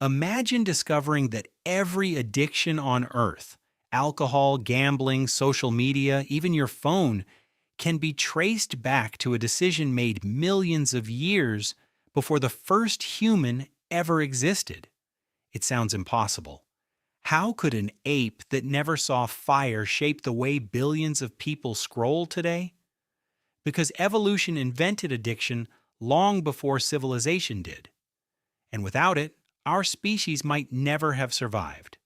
Imagine discovering that every addiction on earth, alcohol, gambling, social media, even your phone, can be traced back to a decision made millions of years before the first human ever existed. It sounds impossible. How could an ape that never saw fire shape the way billions of people scroll today? Because evolution invented addiction long before civilization did. And without it, our species might never have survived.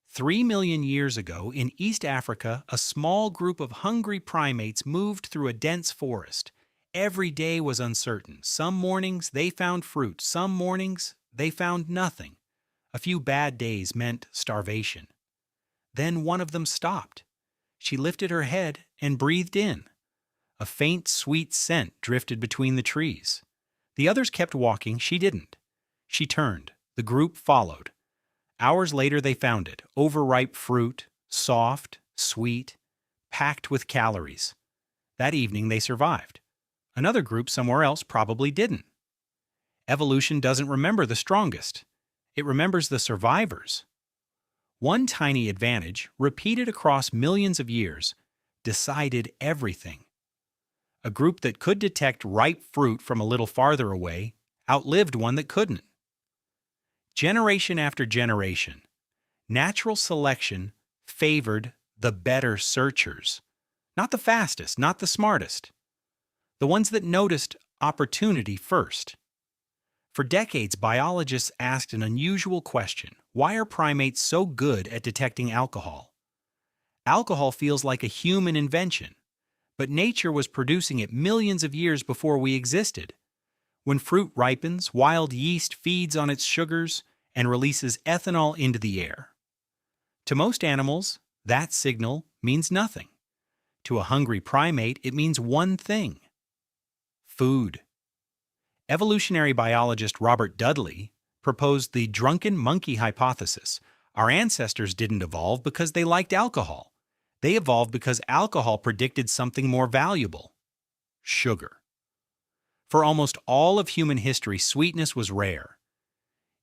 3 million years ago, in East Africa, a small group of hungry primates moved through a dense forest. Every day was uncertain. Some mornings they found fruit, some mornings they found nothing. A few bad days meant starvation. Then one of them stopped. She lifted her head and breathed in. A faint, sweet scent drifted between the trees. The others kept walking, she didn't. She turned. The group followed. Hours later they found it, overripe fruit, soft, sweet, packed with calories. That evening they survived. Another group somewhere else probably didn't. Evolution doesn't remember the strongest. It remembers the survivors. One tiny advantage, repeated across millions of years, decided everything. A group that could detect ripe fruit from a little farther away outlived one that couldn't. Generation after generation, natural selection favored the better searchers. Not the fastest, not the smartest. The ones that noticed opportunity first. For decades, biologists asked an unusual question: why are primates so good at detecting alcohol? Alcohol feels like a human invention, but nature was producing it millions of years before we existed. When fruit ripens, wild yeast feeds on its sugars and releases ethanol into the air. To most animals, that signal means nothing. To a hungry primate, it means one thing: food. Evolutionary biologist Robert Dudley proposed the Drunken Monkey Hypothesis. Our ancestors didn't evolve because they liked alcohol. They evolved because alcohol predicted something more valuable: sugar. For almost all of human history, sweetness was rare.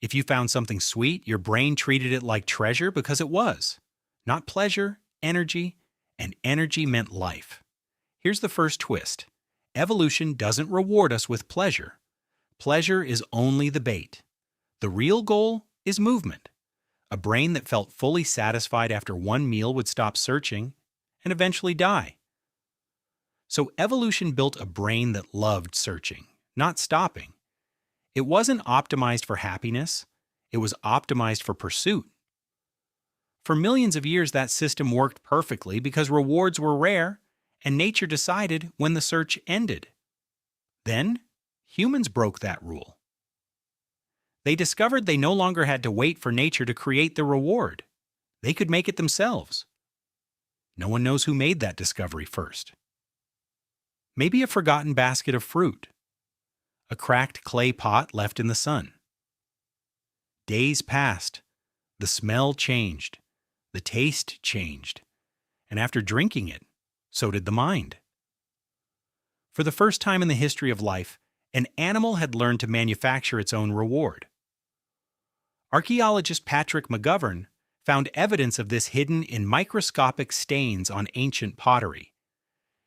If you found something sweet, your brain treated it like treasure because it was. Not pleasure, energy, and energy meant life. Here's the first twist. Evolution doesn't reward us with pleasure. Pleasure is only the bait. The real goal is movement. A brain that felt fully satisfied after one meal would stop searching and eventually die. So evolution built a brain that loved searching, not stopping. It wasn't optimized for happiness, it was optimized for pursuit. For millions of years, that system worked perfectly because rewards were rare and nature decided when the search ended. Then, humans broke that rule. They discovered they no longer had to wait for nature to create the reward. They could make it themselves. No one knows who made that discovery first. Maybe a forgotten basket of fruit. A cracked clay pot left in the sun. Days passed. The smell changed. The taste changed. And after drinking it, so did the mind. For the first time in the history of life, an animal had learned to manufacture its own reward. Archaeologist Patrick McGovern found evidence of this hidden in microscopic stains on ancient pottery.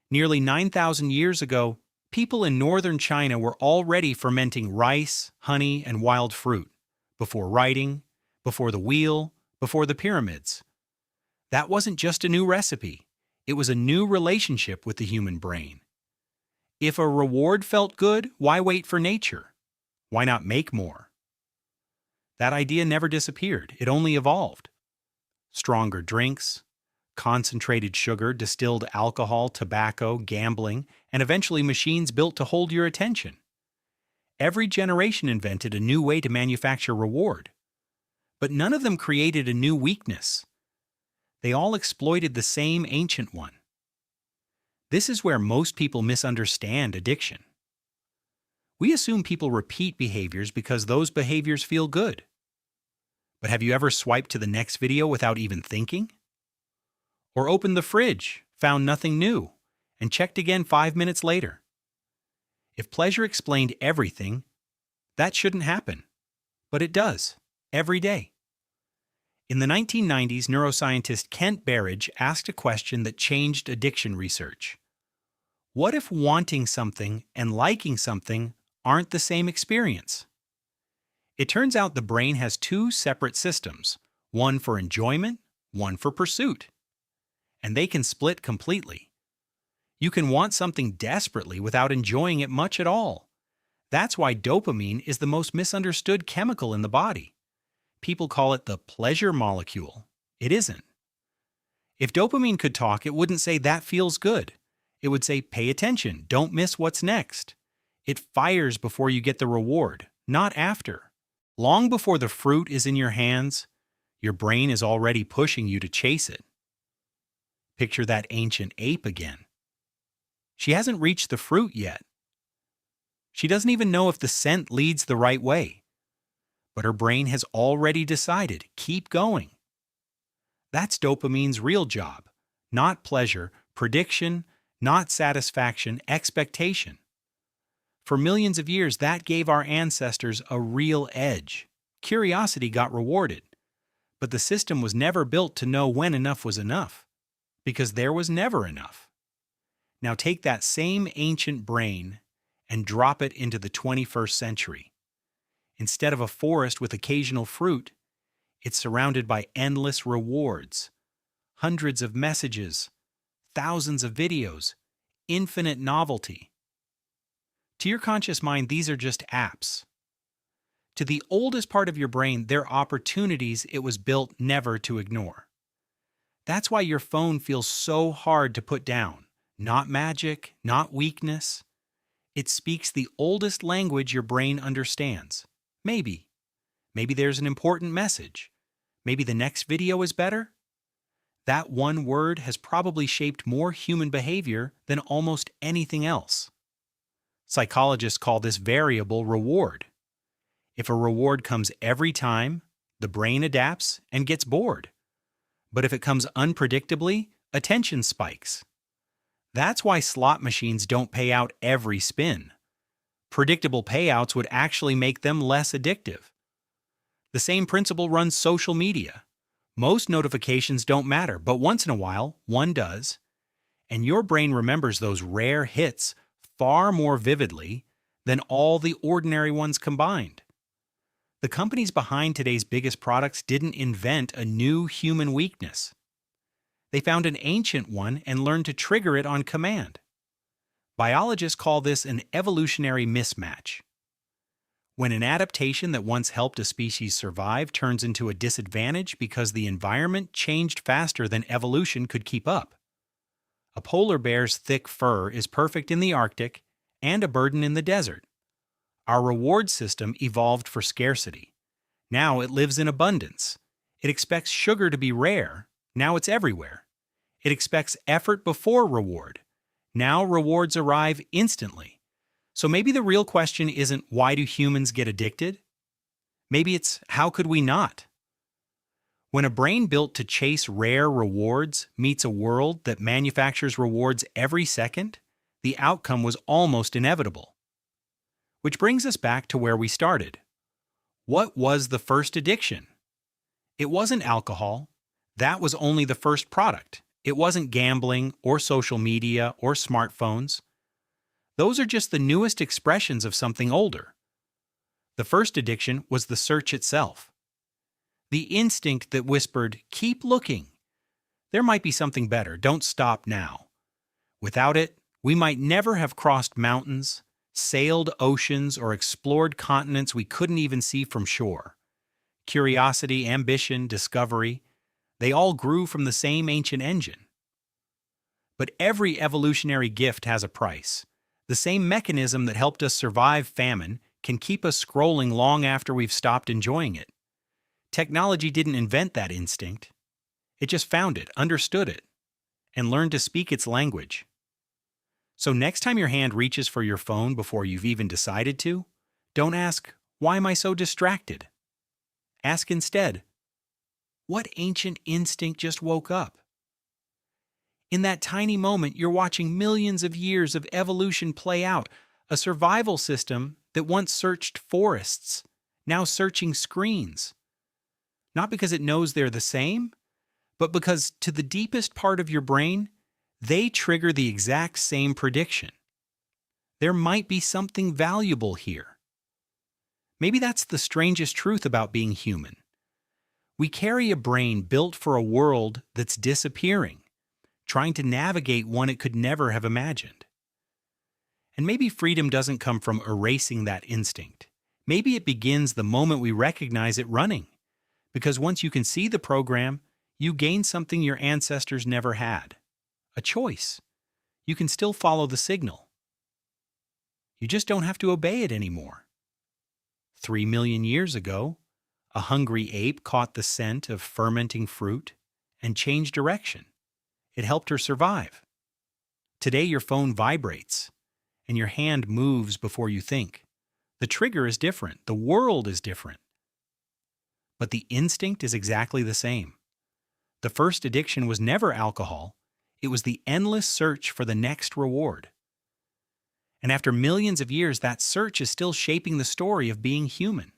Nearly 9,000 years ago, people in northern China were already fermenting rice, honey, and wild fruit, before writing, before the wheel, before the pyramids. That wasn't just a new recipe, it was a new relationship with the human brain. If a reward felt good, why wait for nature? Why not make more? That idea never disappeared, it only evolved. Stronger drinks, concentrated sugar, distilled alcohol, tobacco, gambling, and eventually machines built to hold your attention. Every generation invented a new way to manufacture reward. But none of them created a new weakness. They all exploited the same ancient one. This is where most people misunderstand addiction. We assume people repeat behaviors because those behaviors feel good. But have you ever swiped to the next video without even thinking? Or opened the fridge, found nothing new, and checked again 5 minutes later? If pleasure explained everything, that shouldn't happen. But it does. every day. In the 1990s, neuroscientist Kent Berridge asked a question that changed addiction research. What if wanting something and liking something aren't the same experience? It turns out the brain has two separate systems, one for enjoyment, one for pursuit. And they can split completely. You can want something desperately without enjoying it much at all. That's why dopamine is the most misunderstood chemical in the body. People call it the pleasure molecule. It isn't. If dopamine could talk, it wouldn't say that feels good. It would say pay attention, don't miss what's next. It fires before you get the reward, not after. Long before the fruit is in your hands, your brain is already pushing you to chase it. Picture that ancient ape again. She hasn't reached the fruit yet. She doesn't even know if the scent leads the right way. But her brain has already decided, keep going. That's dopamine's real job. Not pleasure, prediction, not satisfaction, expectation. For millions of years, that gave our ancestors a real edge. Curiosity got rewarded. But the system was never built to know when enough was enough, because there was never enough. Now take that same ancient brain and drop it into the 21st century. Instead of a forest with occasional fruit, it's surrounded by endless rewards, hundreds of messages, thousands of videos, infinite novelty. To your conscious mind, these are just apps. To the oldest part of your brain, they're opportunities it was built never to ignore. That's why your phone feels so hard to put down. Not magic, not weakness. It speaks the oldest language your brain understands. Maybe. Maybe there's an important message. Maybe the next video is better. That one word has probably shaped more human behavior than almost anything else. Psychologists call this variable reward. If a reward comes every time, the brain adapts and gets bored. But if it comes unpredictably, attention spikes. That's why slot machines don't pay out every spin. Predictable payouts would actually make them less addictive. The same principle runs social media. Most notifications don't matter, but once in a while, one does. And your brain remembers those rare hits far more vividly than all the ordinary ones combined. The companies behind today's biggest products didn't invent a new human weakness. They found an ancient one and learned to trigger it on command. Biologists call this an evolutionary mismatch. When an adaptation that once helped a species survive turns into a disadvantage because the environment changed faster than evolution could keep up. A polar bear's thick fur is perfect in the Arctic and a burden in the desert. Our reward system evolved for scarcity. Now it lives in abundance. It expects sugar to be rare. Now it's everywhere. It expects effort before reward. Now rewards arrive instantly. So maybe the real question isn't why do humans get addicted? Maybe it's how could we not? When a brain built to chase rare rewards meets a world that manufactures rewards every second, the outcome was almost inevitable. Which brings us back to where we started. What was the first addiction? It wasn't alcohol. That was only the first product. It wasn't gambling or social media or smartphones. Those are just the newest expressions of something older. The first addiction was the search itself. The instinct that whispered, keep looking. There might be something better, don't stop now. Without it, we might never have crossed mountains, sailed oceans, or explored continents we couldn't even see from shore. Curiosity, ambition, discovery, they all grew from the same ancient engine. But every evolutionary gift has a price. The same mechanism that helped us survive famine can keep us scrolling long after we've stopped enjoying it. Technology didn't invent that instinct. It just found it, understood it, and learned to speak its language. So next time your hand reaches for your phone before you've even decided to, don't ask, why am I so distracted? Ask instead, what ancient instinct just woke up? In that tiny moment, you're watching millions of years of evolution play out, a survival system that once searched forests, now searching screens. Not because it knows they're the same, but because to the deepest part of your brain, they trigger the exact same prediction. There might be something valuable here. Maybe that's the strangest truth about being human. We carry a brain built for a world that's disappearing, trying to navigate one it could never have imagined. And maybe freedom doesn't come from erasing that instinct. Maybe it begins the moment we recognize it running. Because once you can see the program, you gain something your ancestors never had: a choice. You can still follow the signal. You just don't have to obey it anymore. 3 million years ago, a hungry ape caught the scent of fermenting fruit and changed direction. It helped her survive. Today your phone vibrates, and your hand moves before you think. The trigger is different. The world is different. But the instinct is exactly the same. The first addiction was never alcohol. It was the endless search for the next reward. And after millions of years, that search is still shaping the story of being human.